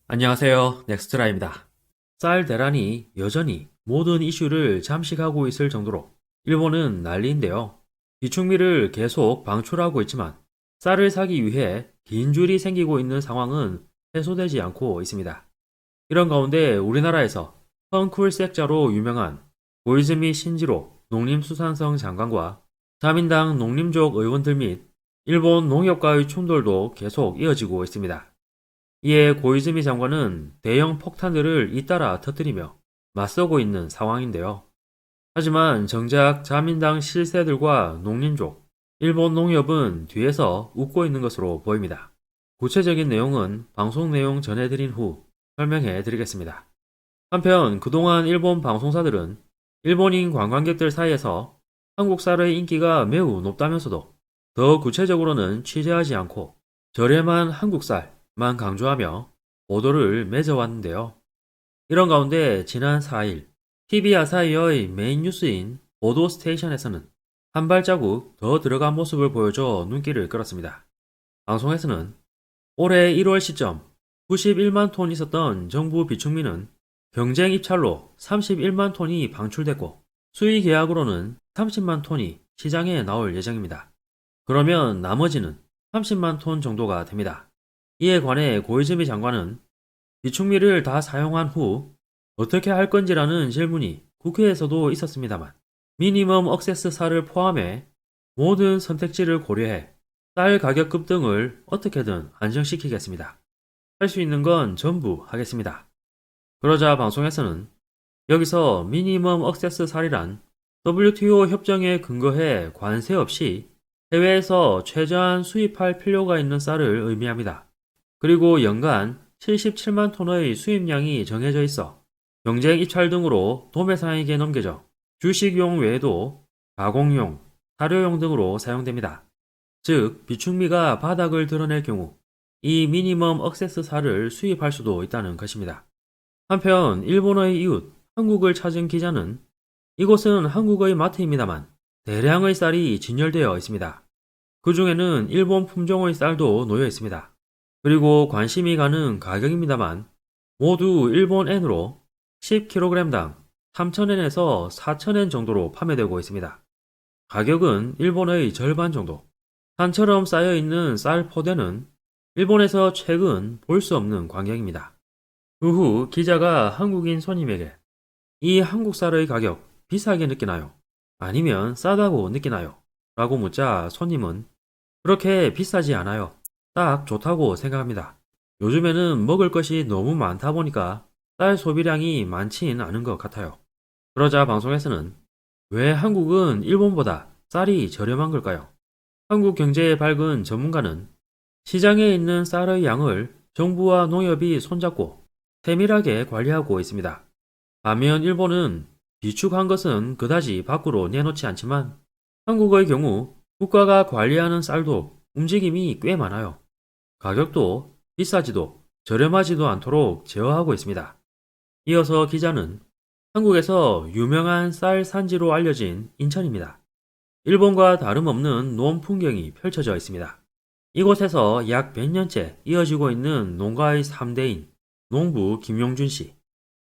안녕하세요. 넥스트라입니다. 쌀 대란이 여전히 모든 이슈를 잠식하고 있을 정도로 일본은 난리인데요. 비축미를 계속 방출하고 있지만 쌀을 사기 위해 긴 줄이 생기고 있는 상황은 해소되지 않고 있습니다. 이런 가운데 우리나라에서 펑쿨색자로 유명한 고이즈미 신지로 농림수산성 장관과 자민당 농림족 의원들 및 일본 농협과의 충돌도 계속 이어지고 있습니다. 이에 고이즈미 장관은 대형 폭탄들을 잇따라 터뜨리며 맞서고 있는 상황인데요. 하지만 정작 자민당 실세들과 농민족, 일본 농협은 뒤에서 웃고 있는 것으로 보입니다. 구체적인 내용은 방송 내용 전해드린 후 설명해 드리겠습니다. 한편 그동안 일본 방송사들은 일본인 관광객들 사이에서 한국 쌀의 인기가 매우 높다면서도 더 구체적으로는 취재하지 않고 저렴한 한국 쌀만 강조하며 보도를 맺어왔는데요. 이런 가운데 지난 4일 TV 아사히의 메인 뉴스인 보도 스테이션에서는 한 발자국 더 들어간 모습을 보여줘 눈길을 끌었습니다. 방송에서는 올해 1월 시점 91만 톤 있었던 정부 비축미는 경쟁 입찰로 31만 톤이 방출됐고 수의 계약으로는 30만 톤이 시장에 나올 예정입니다. 그러면 나머지는 30만 톤 정도가 됩니다. 이에 관해 고이즈미 장관은 비축미를 다 사용한 후 어떻게 할 건지라는 질문이 국회에서도 있었습니다만 미니멈 억세스 쌀을 포함해 모든 선택지를 고려해 쌀 가격 급등을 어떻게든 안정시키겠습니다. 할 수 있는 건 전부 하겠습니다. 그러자 방송에서는 여기서 미니멈 억세스 쌀이란 WTO 협정에 근거해 관세 없이 해외에서 최저한 수입할 필요가 있는 쌀을 의미합니다. 그리고 연간 77만 톤의 수입량이 정해져 있어 경쟁 입찰 등으로 도매상에게 넘겨져 주식용 외에도 가공용, 사료용 등으로 사용됩니다. 즉, 비축미가 바닥을 드러낼 경우 이 미니멈 억세스 쌀을 수입할 수도 있다는 것입니다. 한편 일본의 이웃 한국을 찾은 기자는 이곳은 한국의 마트입니다만 대량의 쌀이 진열되어 있습니다. 그 중에는 일본 품종의 쌀도 놓여 있습니다. 그리고 관심이 가는 가격입니다만 모두 일본 엔으로 10kg당 3,000엔에서 4,000엔 정도로 판매되고 있습니다. 가격은 일본의 절반 정도. 산처럼 쌓여있는 쌀 포대는 일본에서 최근 볼 수 없는 광경입니다. 그 후 기자가 한국인 손님에게 이 한국 쌀의 가격 비싸게 느끼나요? 아니면 싸다고 느끼나요? 라고 묻자 손님은 그렇게 비싸지 않아요. 딱 좋다고 생각합니다. 요즘에는 먹을 것이 너무 많다 보니까 쌀 소비량이 많진 않은 것 같아요. 그러자 방송에서는 왜 한국은 일본보다 쌀이 저렴한 걸까요? 한국 경제에 밝은 전문가는 시장에 있는 쌀의 양을 정부와 농협이 손잡고 세밀하게 관리하고 있습니다. 반면 일본은 비축한 것은 그다지 밖으로 내놓지 않지만 한국의 경우 국가가 관리하는 쌀도 움직임이 꽤 많아요. 가격도 비싸지도 저렴하지도 않도록 제어하고 있습니다. 이어서 기자는 한국에서 유명한 쌀 산지로 알려진 인천입니다. 일본과 다름없는 논 풍경이 펼쳐져 있습니다. 이곳에서 약 100년째 이어지고 있는 농가의 3대인 농부 김용준 씨.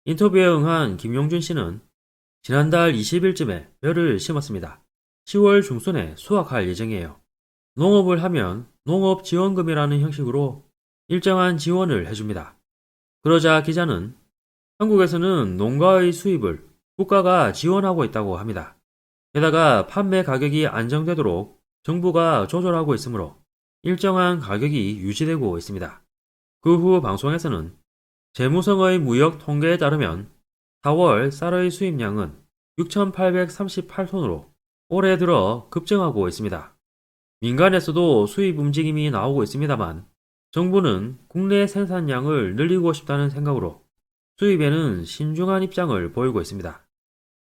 인터뷰에 응한 김용준 씨는 지난달 20일쯤에 벼를 심었습니다. 10월 중순에 수확할 예정이에요. 농업을 하면 농업지원금이라는 형식으로 일정한 지원을 해줍니다. 그러자 기자는 한국에서는 농가의 수입을 국가가 지원하고 있다고 합니다. 게다가 판매 가격이 안정되도록 정부가 조절하고 있으므로 일정한 가격이 유지되고 있습니다. 그 후 방송에서는 재무성의 무역 통계에 따르면 4월 쌀의 수입량은 6,838톤으로 올해 들어 급증하고 있습니다. 민간에서도 수입 움직임이 나오고 있습니다만 정부는 국내 생산량을 늘리고 싶다는 생각으로 수입에는 신중한 입장을 보이고 있습니다.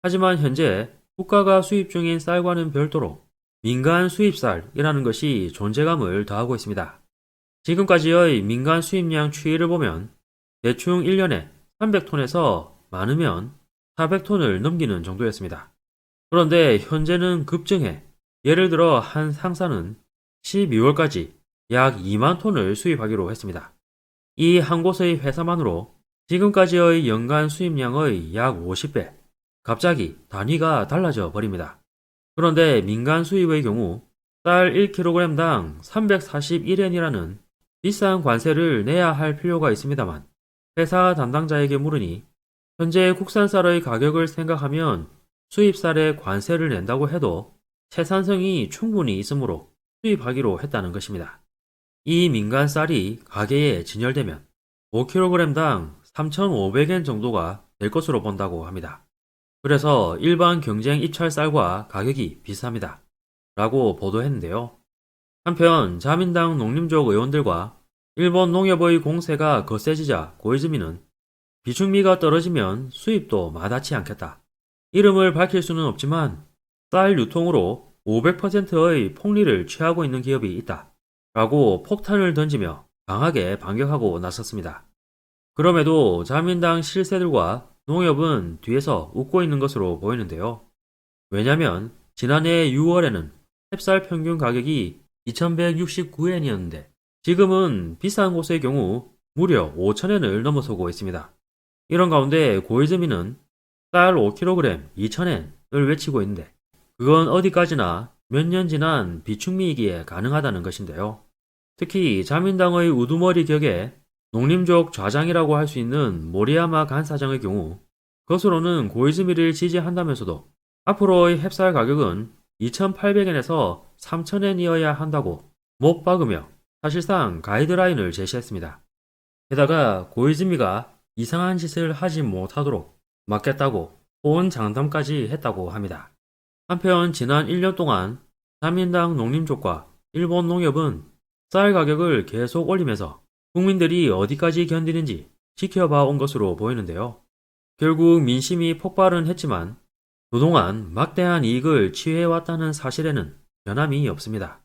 하지만 현재 국가가 수입 중인 쌀과는 별도로 민간 수입쌀이라는 것이 존재감을 더하고 있습니다. 지금까지의 민간 수입량 추이를 보면 대충 1년에 300톤에서 많으면 400톤을 넘기는 정도였습니다. 그런데 현재는 급증해 예를 들어 한 상사는 12월까지 약 2만 톤을 수입하기로 했습니다. 이 한 곳의 회사만으로 지금까지의 연간 수입량의 약 50배, 갑자기 단위가 달라져 버립니다. 그런데 민간 수입의 경우 쌀 1kg당 341엔이라는 비싼 관세를 내야 할 필요가 있습니다만, 회사 담당자에게 물으니 현재 국산 쌀의 가격을 생각하면 수입쌀에 관세를 낸다고 해도 생산성이 충분히 있으므로 수입하기로 했다는 것입니다. 이 민간 쌀이 가게에 진열되면 5kg당 3,500엔 정도가 될 것으로 본다고 합니다. 그래서 일반 경쟁 입찰 쌀과 가격이 비쌉니다. 라고 보도했는데요. 한편 자민당 농림족 의원들과 일본 농협의 공세가 거세지자 고이즈미는 비축미가 떨어지면 수입도 마다치 않겠다. 이름을 밝힐 수는 없지만 쌀 유통으로 500%의 폭리를 취하고 있는 기업이 있다. 라고 폭탄을 던지며 강하게 반격하고 나섰습니다. 그럼에도 자민당 실세들과 농협은 뒤에서 웃고 있는 것으로 보이는데요. 왜냐면 지난해 6월에는 햅쌀 평균 가격이 2,169엔이었는데 지금은 비싼 곳의 경우 무려 5,000엔을 넘어서고 있습니다. 이런 가운데 고이즈미는 쌀 5kg 2,000엔을 외치고 있는데 그건 어디까지나 몇 년 지난 비축미이기에 가능하다는 것인데요. 특히 자민당의 우두머리 격에 농림족 좌장이라고 할 수 있는 모리야마 간사장의 경우 겉으로는 고이즈미를 지지한다면서도 앞으로의 햅쌀 가격은 2,800엔에서 3,000엔이어야 한다고 못 박으며 사실상 가이드라인을 제시했습니다. 게다가 고이즈미가 이상한 짓을 하지 못하도록 막겠다고 호언 장담까지 했다고 합니다. 한편 지난 1년 동안 자민당 농림족과 일본 농협은 쌀 가격을 계속 올리면서 국민들이 어디까지 견디는지 지켜봐 온 것으로 보이는데요. 결국 민심이 폭발은 했지만 그동안 막대한 이익을 취해왔다는 사실에는 변함이 없습니다.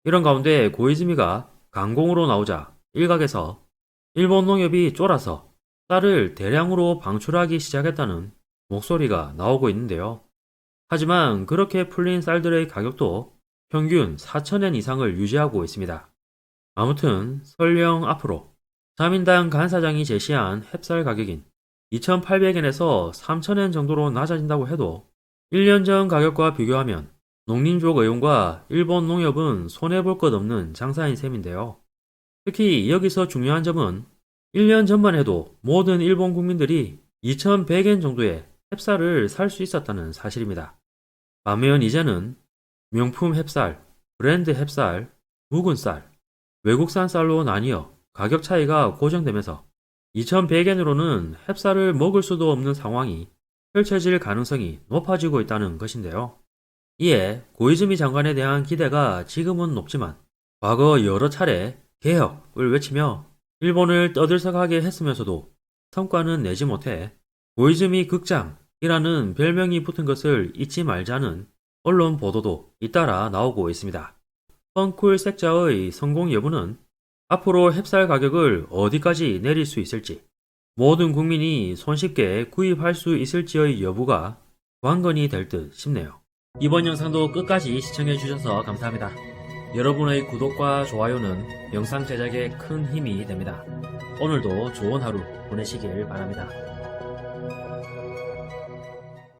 이런 가운데 고이즈미가 강공으로 나오자 일각에서 일본 농협이 쫄아서 쌀을 대량으로 방출하기 시작했다는 목소리가 나오고 있는데요. 하지만 그렇게 풀린 쌀들의 가격도 평균 4,000엔 이상을 유지하고 있습니다. 아무튼 설령 앞으로 자민당 간사장이 제시한 햅쌀 가격인 2,800엔에서 3,000엔 정도로 낮아진다고 해도 1년 전 가격과 비교하면 농림족 의원과 일본 농협은 손해볼 것 없는 장사인 셈인데요. 특히 여기서 중요한 점은 1년 전만 해도 모든 일본 국민들이 2,100엔 정도의 햅쌀을 살 수 있었다는 사실입니다. 반면 이제는 명품 햅쌀, 브랜드 햅쌀, 묵은 쌀, 외국산 쌀로 나뉘어 가격 차이가 고정되면서 2,100엔으로는 햅쌀을 먹을 수도 없는 상황이 펼쳐질 가능성이 높아지고 있다는 것인데요. 이에 고이즈미 장관에 대한 기대가 지금은 높지만 과거 여러 차례 개혁을 외치며 일본을 떠들썩하게 했으면서도 성과는 내지 못해 고이즈미 극장이라는 별명이 붙은 것을 잊지 말자는 언론 보도도 잇따라 나오고 있습니다. 펑쿨 색자의 성공 여부는 앞으로 햅쌀 가격을 어디까지 내릴 수 있을지, 모든 국민이 손쉽게 구입할 수 있을지의 여부가 관건이 될 듯 싶네요. 이번 영상도 끝까지 시청해주셔서 감사합니다. 여러분의 구독과 좋아요는 영상 제작에 큰 힘이 됩니다. 오늘도 좋은 하루 보내시길 바랍니다.